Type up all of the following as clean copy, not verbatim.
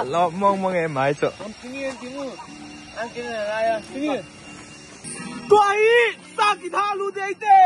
Lo mong em mãi chỗ. Tôi sa kita lu deh itu.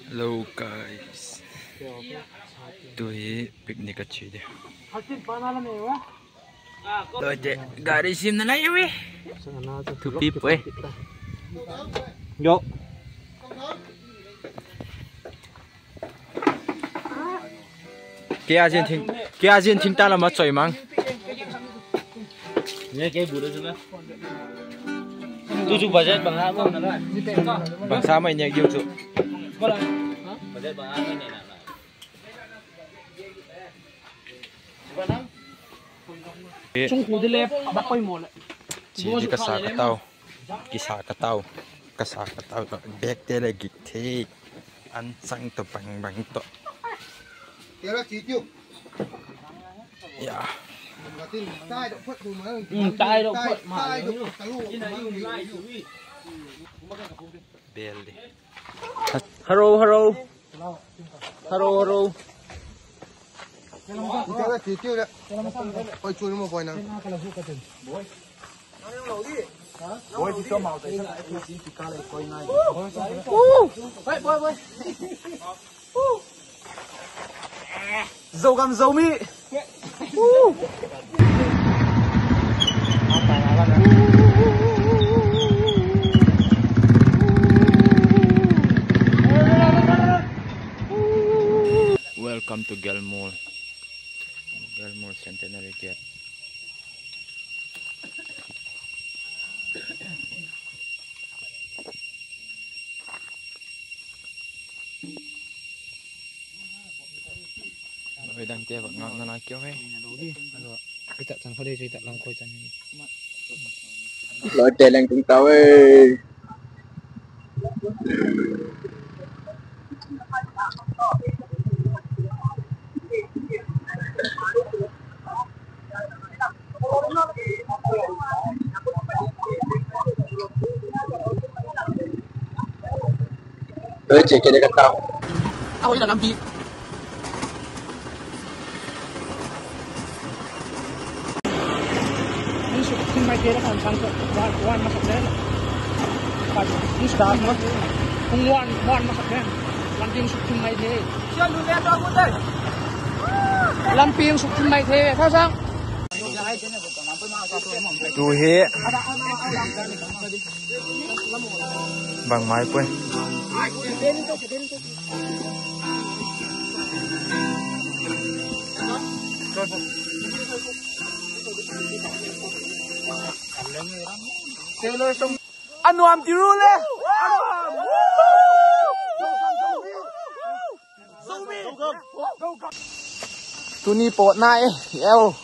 Hello guys, tôi picnic ở đây. Rồi chị, gari sim na lại weh. Thu pip weh. Yo. Kia jin thing ta là mất rồi mang. Nhớ cái bù đó chứ nữa. Tôi chụp budget bằng hãng không? Bằng sao mày nhớ yêu chụp? Budget bằng hãng này nè. Chung khu đi lep, bắt quay một lại. Chỉ đi cái xà cái tàu, bẹt thế là gịch thế, ăn sang tập bằng tập. Kéo ra chỉ tiêu. Yeah. Tai động phật rồi mà. Tai động phật mà. Tai động phật luôn. Bel đi. Hello. Kéo ra chỉ tiêu đấy. Ôi chui nó một vòi nào. Bôi thì cho màu tới lại thì cá lại quay ngay. Bôi. Dầu găm dầu mi. Welcome to Gilmore Centenary Gate. Rồi đang chơi vật ngon nó nói kéo hết. Cái tạ chẳng phải đây chơi tạ làm quay chẳng. Lỡ chơi lên cũng tao ơi. Tới chị cái đấy cắt tao. Ôi là làm gì? Ini sudah timai dia kan sangka wan masak dia. Ini sudah mah. Wan masak dia. Lamping sudah timai dia. Siapa dulu yang tahu deh? Lamping sudah timai dia. Kau sang? Chú hết bằng máy quên. Anu am tiru le. Tu ni pot nai eo.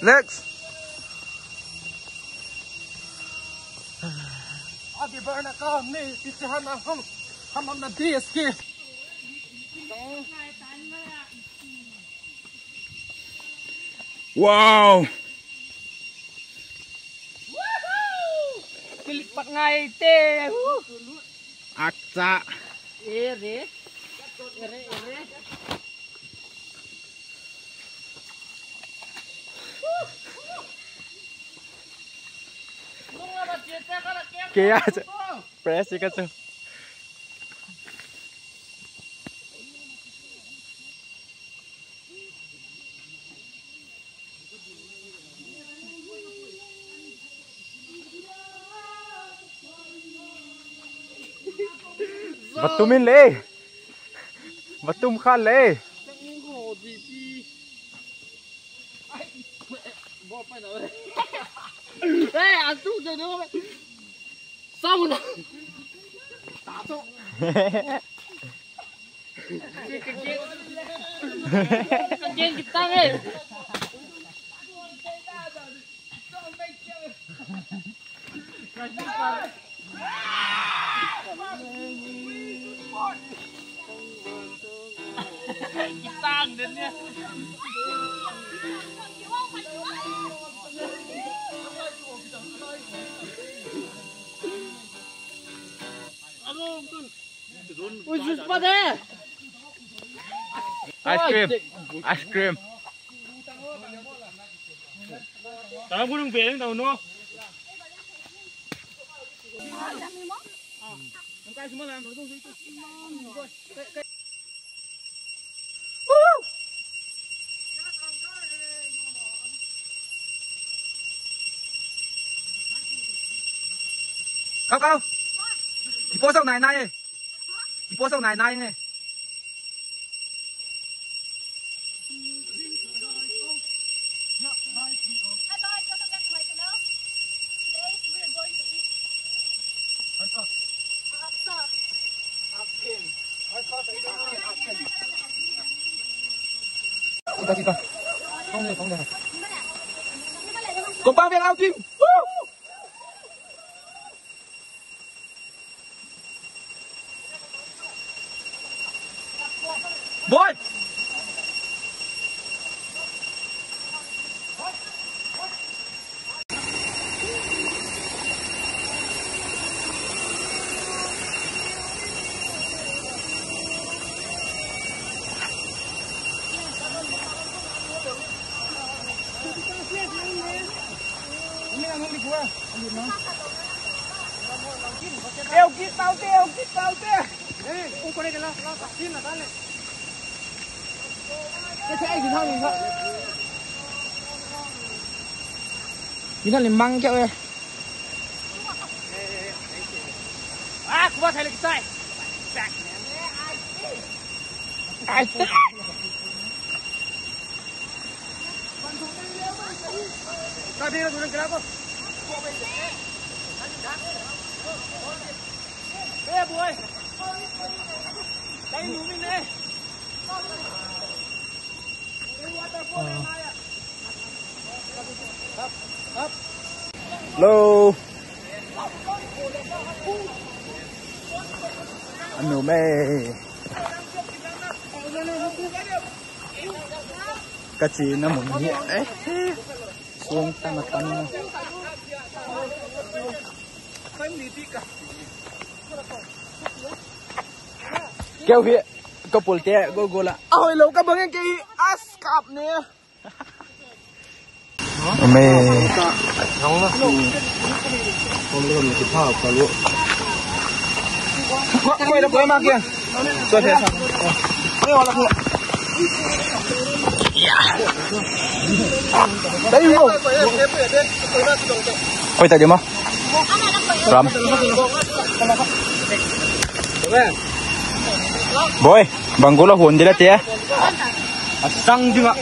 Next. Adi berna kau ni pilihan ham na DSK. Wow. Kelipat ngai te. Aksa. Ere. Kaya press ka to. Batumin le. Batum khan le. Ê, ăn chút rồi nữa. Sao rồi? Tả cho. Cái kia kita đi. Kita đến nha. Ui, jus pa de. Ice cream. Ice cream. Tao muốn đừng về đâu nó. Cao cao. Chị bố sau này này. Chị bố sau này này này. Kita. Không được. Cùng bao viên ao chim. Boy. Tao kia. Ê, con con này cái lo tim là tao này. Cái xe gì thôi nhìn thôi. Nhìn nó liền măng cho ơi. À, cô thấy được cái sai. Ai? Tao đi nó tụi nó cái đó. Ê bùi. Đây núi mình đây. Hello. Ano me? Kasi na mo niya eh. Suong tanatan mo. Kéo phía có bồn té go là ôi lâu các bạn cái ascap nè mẹ không đó không được mình chụp phao cả luôn quay đâu quay mà kia quay thế sao quay vào là kia đấy không quay tại điểm không Ram boy bang gula hồn đi là tía sang chứ ạ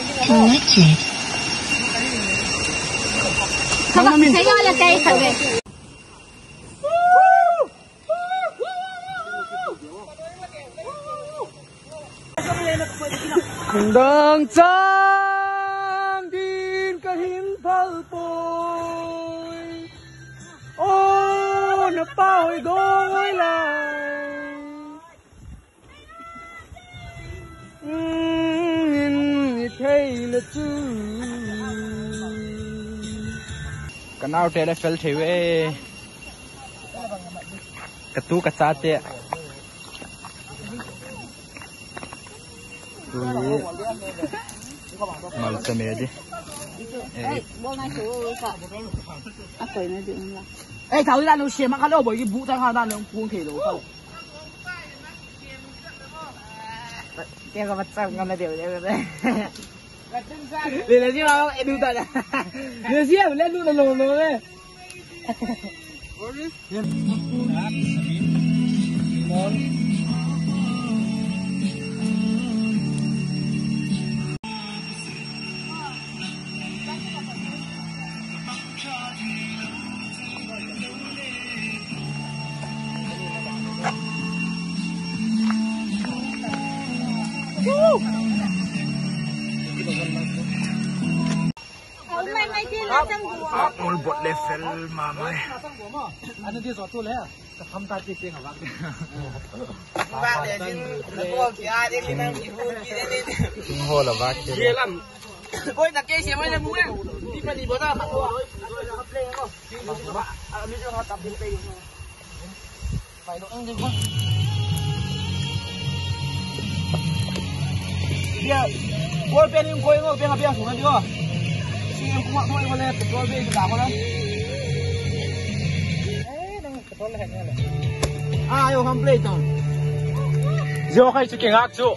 Không có thấy gọi là cây thật vậy. Đường sang tin cái hiến thơ bồi ô nó bao đôi lại thấy là chứ cái nào thế là phèn thế vậy cái tu cái sao thế mal sa medi ê thảo ra nó xem mà cái đâu bởi cái vụ tai hoa đang buông thể đồ không Kaya kamatsak nga na diyo. Lila siya mga eduta na. Lila siya, lalo na lolo eh. All bot level mamay. Ano dia suatu lah? Kamu tadi dia nggak bang? Bác để xin mua kia ai đi lên đi mua kia đi. Hồ là vác kia. Kia lắm. Ôi là kia xem ai là mua em. Đi mà đi bữa nào học thôi. Bây giờ họ tập đến đây. Phải độ đi không? Dia, ôi bên em coi ngồi bên là bên xuống đi không? Em cũng mặc thôi mà lên rồi bên cả con đấy. Ayo complete dong. Zo kayo sa kingak zo.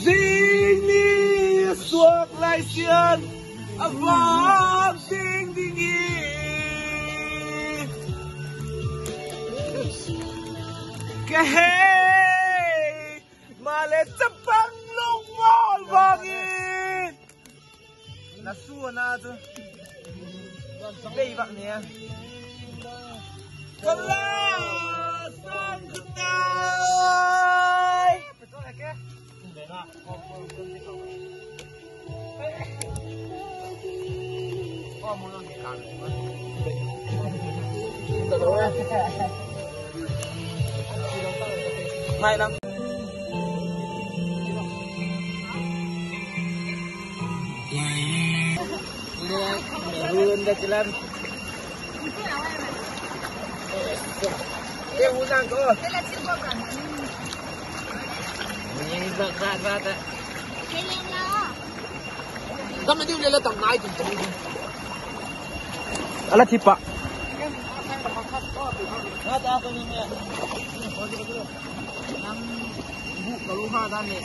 Zini suak lai xian, avang ding dingi. Kahey, malet sapang longmol bangin. Nasua na tu. Đây bạn nè. Kalah sang ketai. Betul ya ke? Oh, mau lagi kan. Mai lắm. Hương ra jalan. Dia ulang tu. Ini berat. Kamu dia boleh letak naik tu. Alat cipak. Ada apa ni? Yang ibu keluar dah ni.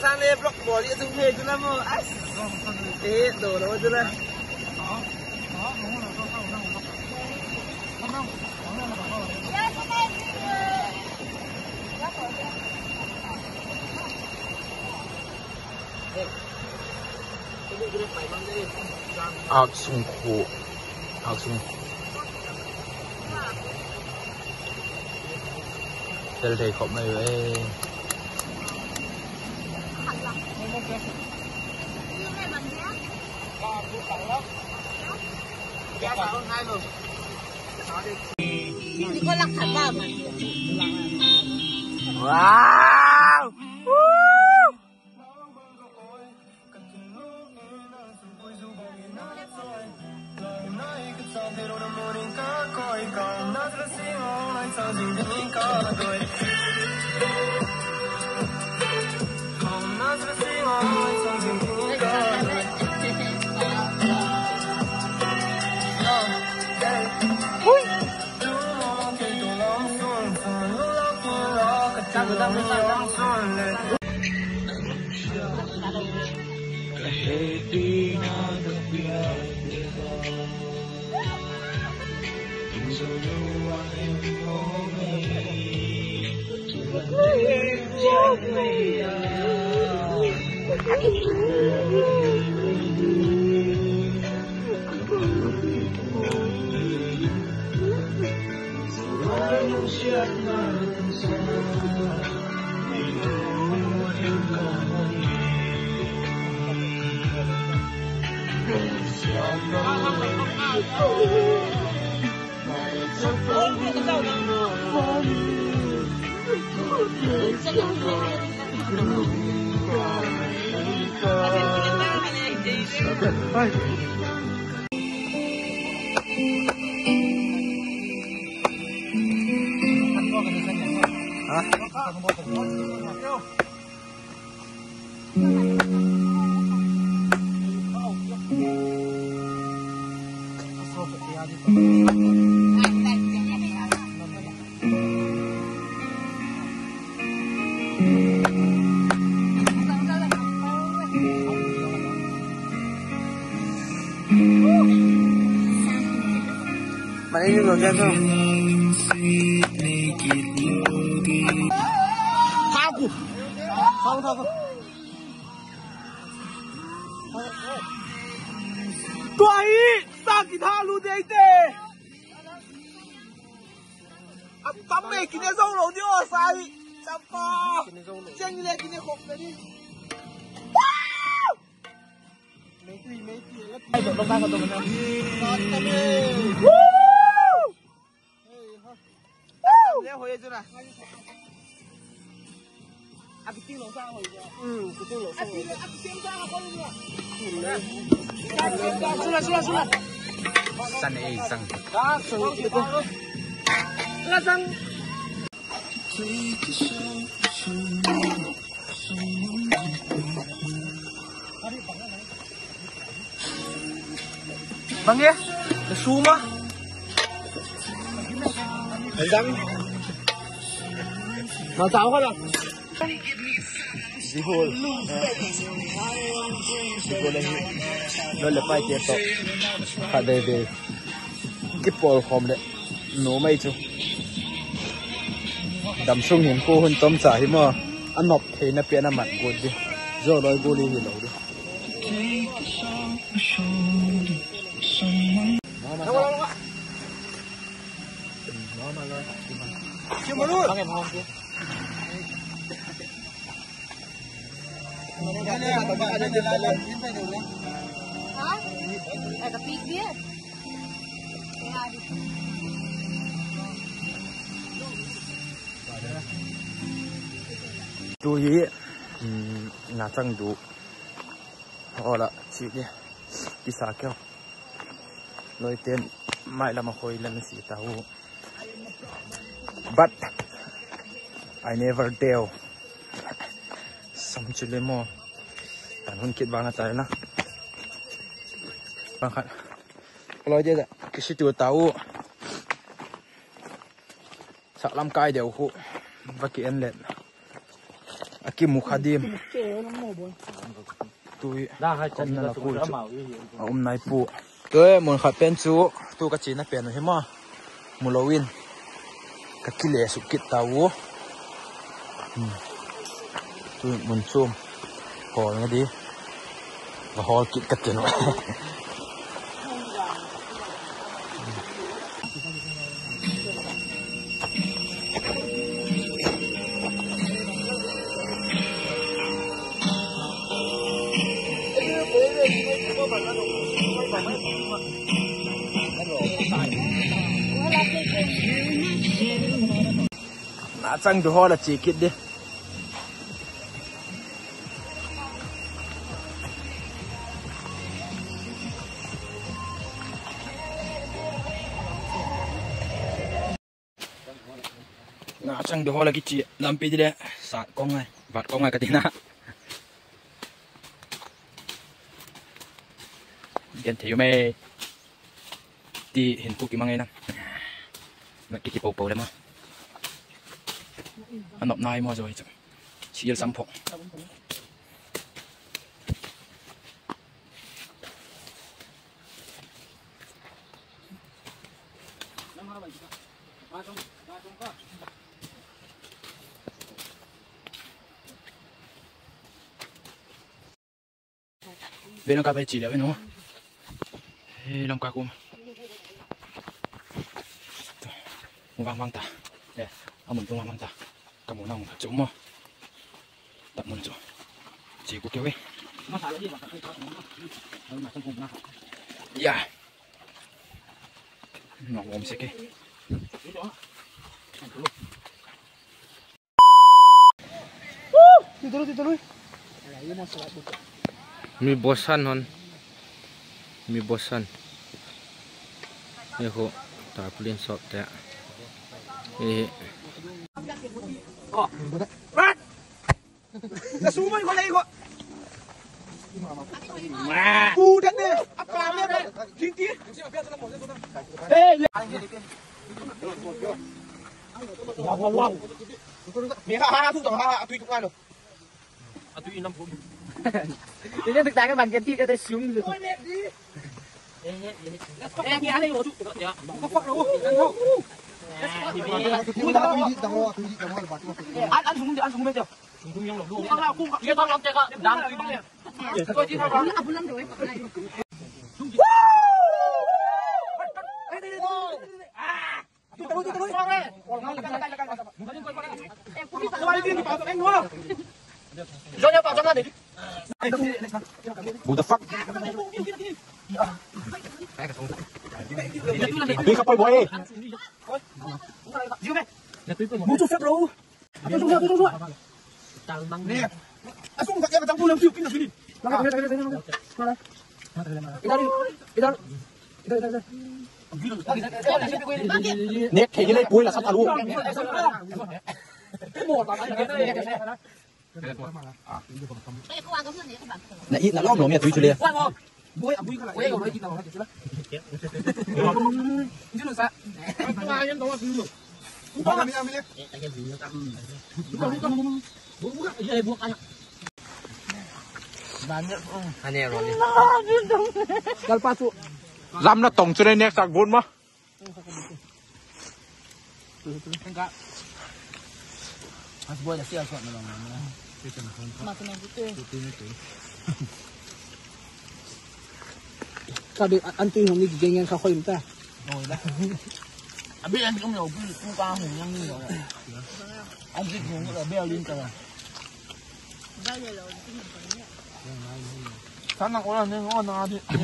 Sang đây block bỏ đi dùng thuê chứ lắm mà thế đổ đó chứ là Ác sung khổ. Ác sung. Đây là không mấy vậy. Hindi ko lang habang. wow. Bạn ấy ngược ra không? Haku. Không. Tuai, sakit halu deh teh. Tắm mày kini dâu lẩu đi ở sai. Chăm co. Chăng như này kini khóc đấy đi. Mấy tùy. Hai vợ đông ba của tụi mình. Leo hồi chưa nào? Cái tiếng lẩu sang hồi chưa? Cái tiếng lẩu sang. Cái tiếng sang apa ini? Sudah. San sang. Sang. Bang ya, suma. Răng. Mà sao không? Di hole. Nó là phải tiếp tục. Cả đây về cái ball không đấy. Nó mấy chú. Đầm sung hiện cô hơn tôm chả hiếm mà. Ăn nộp thì nó biến nó mặn cột đi. Rồi đôi cô đi thì lâu đi. Cuma lu. Bang em hong kia. Ada jalan sampai dulu. Hah? Ada pig dia. Chú ý ngã trăng đủ. Họ là chị đi. Đi xa kêu. Lôi tiền mai là mà khôi lên xí tao. But I never dare. Some chile mo. Tanun kit bang na tayo na. Bangkat. Kalau aja tak, kasi tu tahu. Saklam kai dia aku. Bagi enlet. Aki mukhadim. Tu. Dah hai chân là tu đã màu như vậy. Nai pu. Tu mun khat pen chu. Tu ka chi na pen hi ma. Mulawin. Ka kile su kit tahu. Tu mun chum. Hol nga di. Và hol kit ka tin. Chăng từ ho là chỉ kít đi. Chăng từ ho là cái chị làm pi đi đấy. Sạt con này, vặt con này cái tí na. Hiện thấy mày đi hiện phụ cái mang ngay nè. Nó cái bầu đấy mà. Anh nộp nai mua rồi chỉ là sản phẩm. Bên nó cà phê chỉ là bên nó. Lòng cá cua. Vang ta. Nè, ông mình tung vang ta. Cả một nòng chỗ mà tập mình chỗ chỉ có kiểu ấy dạ nó gồm sẽ cái Tidur. Mi bosan hon. Mi bosan. Ya kok tak pelin sok tak. Sumay ko lagi ko. Budak ni, apa ni? Tinggi. Wow. มี5ทุก2 5ทุกงานเลย tôi in 5 phút thì thực tại các bạn cái kia cái xuống rồi em nghe đây một chút có phật đâu ăn xuống đi ăn xuống bây giờ xuống nhau luôn ăn nào cung kia tao làm chơi cả đám tùy bằng liền tôi chỉ thao ăn bốn năm rồi cho nhau vào trong ra đi. What the fuck? Đi khắp boy. Một chút phép đâu. Tôi xuống. Tàng băng nè. Xuống các em trong tôi làm chịu kinh là gì? Nét thì cái cuối là sắp luôn. Nãy ít là lót rồi mẹ tùy chưa Dám nó tổng cho đây nét sạc vốn mà. Sao được ăn tươi không đi kinh nghiệm sao khơi ta? Biết anh cũng nhiều cái cu cao hùng nhang như rồi. Anh thích hùng là beo lên trời. Sáng nào có là nên ngon nào thì. Thì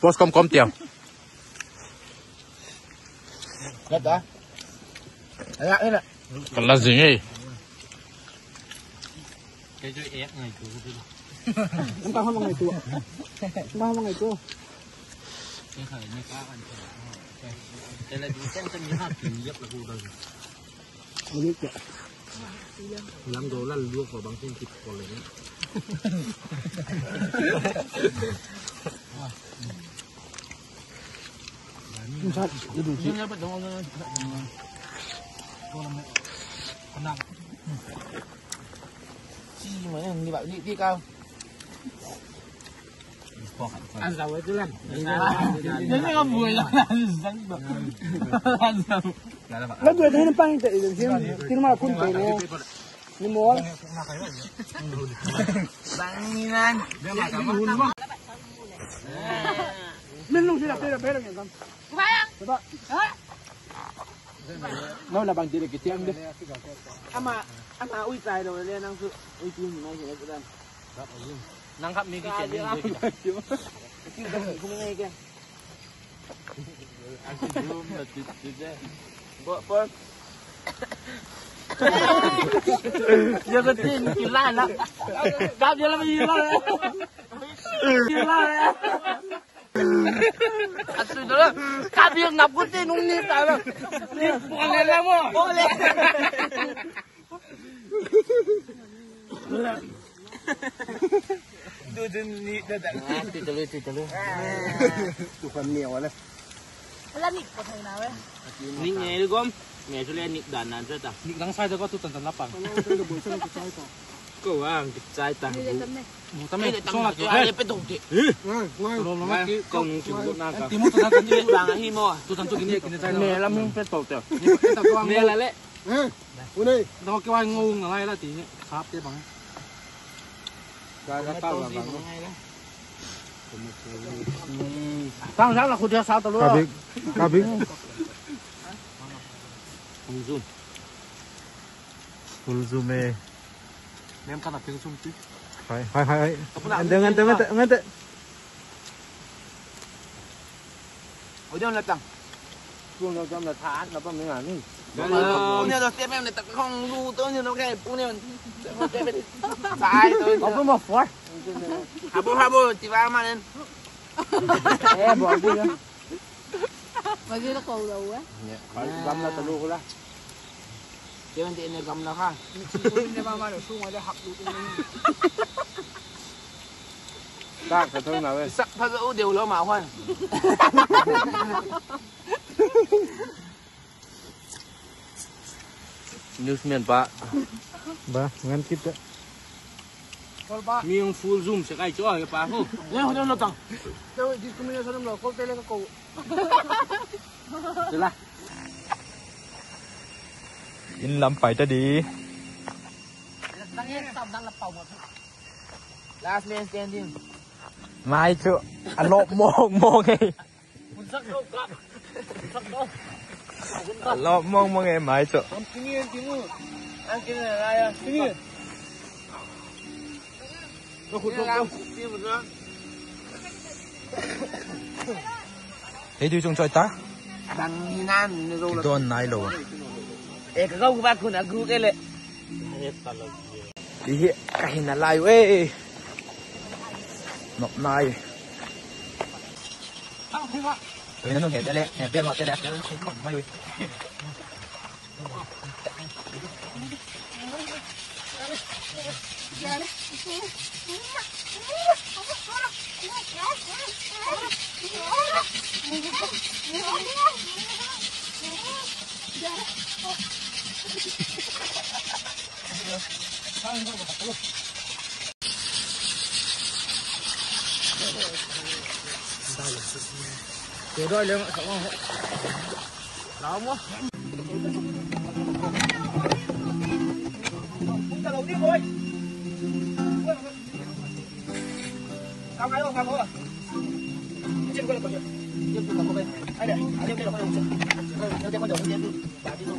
boss com tiền. Gật đã. Đấy đây này. Còn là gì nhỉ? Cái chơi ép này chú. Em tao không ngày chùa. Tao không ngày chùa. Cái khởi như cá ăn. Đây là chân như hạt thì rất là vui rồi. Không biết chưa. Lắm đồ là luộc vào bằng trên thịt còn lấy. Không sao, đi đủ Nhưng nhớ bắt đầu rồi. Con nặng. Chi mà như vậy đi cao. ăn giàu ấy cứ làm. Nếu như con mùi là rắn bậc. Ăn giàu. Nó vừa thấy nó băng chạy được chứ mà phun chạy nó. Nhưng mà Bang ni nan. mình không sẽ là bé được không? Phải không? Nó là bằng chỉ để cái tiếng đi. Ăn mà ui tài rồi lên năng sự ui chim thì nay thì nó Năng khắp mi cái chuyện đi. Chứ không nghe kia. Ăn cái luôn là tuyệt đấy. Bơ. Giờ cái tin kỳ lạ lắm. Cáp giờ làm gì đó. Kỳ lạ. Anh tôi đó. Cáp giờ ngập cái tin không nhịp tại mà. Bỏ lên lắm à. Bỏ lên. Tôi tin nhịp đó tại. Tụi tôi. Tụi phần nhiều đấy. Là nịt của thầy nào ấy? Nịt nghe được không? Mẹ cho lên nịt đàn nàn rất à. Nịt đằng sai có tụt tần lắp bằng. Cô à, trai ta. Tao mày xong là Ai phải tụng chị. Công chịu tốt nào cả. Tìm một tao cần đi Vàng hi mo. tụt tần tụt cái này Mẹ lắm mình phải tụng tiểu. Mẹ là lẽ. Ui Nó kêu anh ngu là ngay là tí khắp cái bằng. Ra tao là vàng. Sao là khu theo sao tao luôn. Cà bí. Không zoom. Full zoom. Em căn là tiếng zoom chứ. Phải. Anh đừng. Ở đâu là tầng? Chuông nó trong là thả nó bằng miếng là như. Punya dah setiap yang tak kong lu tu ni nak kai punya. Sai tu. Có một phút. Habu tiba mana? Bỏ đi. Mà kia nó cầu đầu á. Phải găm là tao luôn đó. Dia nanti ni gam lah kan. Ini mama được xuống ngoài đây học được. Các cái thôi nào vậy. Sắc phải có điều lo mà khoan. Newsman Pak. Ba, ngan kita. Mi yung full zoom sa kay Choy pa ako. Yan, ano tang. Daw discrimination mo, ko tele ko. Sila. In lắm phải ta đi. Last man standing. Mai chưa. Anh lộn mong ấy. Mun sak đâu ka. Sak đâu. Anh lộn mong ấy mai chưa. Kini timu. Ang kini raya. Kini. Nó khụt không? Timu ra. Thế thì chúng chơi ta. Bang nan ni rồi. Itu nai lo. Cái gấu của bác kun aku cái lệ. Đi cái nào lại vậy? Nộp nai. Nó nó hẹp đấy, hẹp bên mặt đấy, nó không còn mấy. Rồi rồi lên không. Đó mua. Đầu tiên thôi. Cao cái đâu cao thôi. Trên cái là còn tiếp tục làm đây. Ai đây? Ai đây là con đồng. Đây đây con đồng tiếp tục. Bà đi đâu?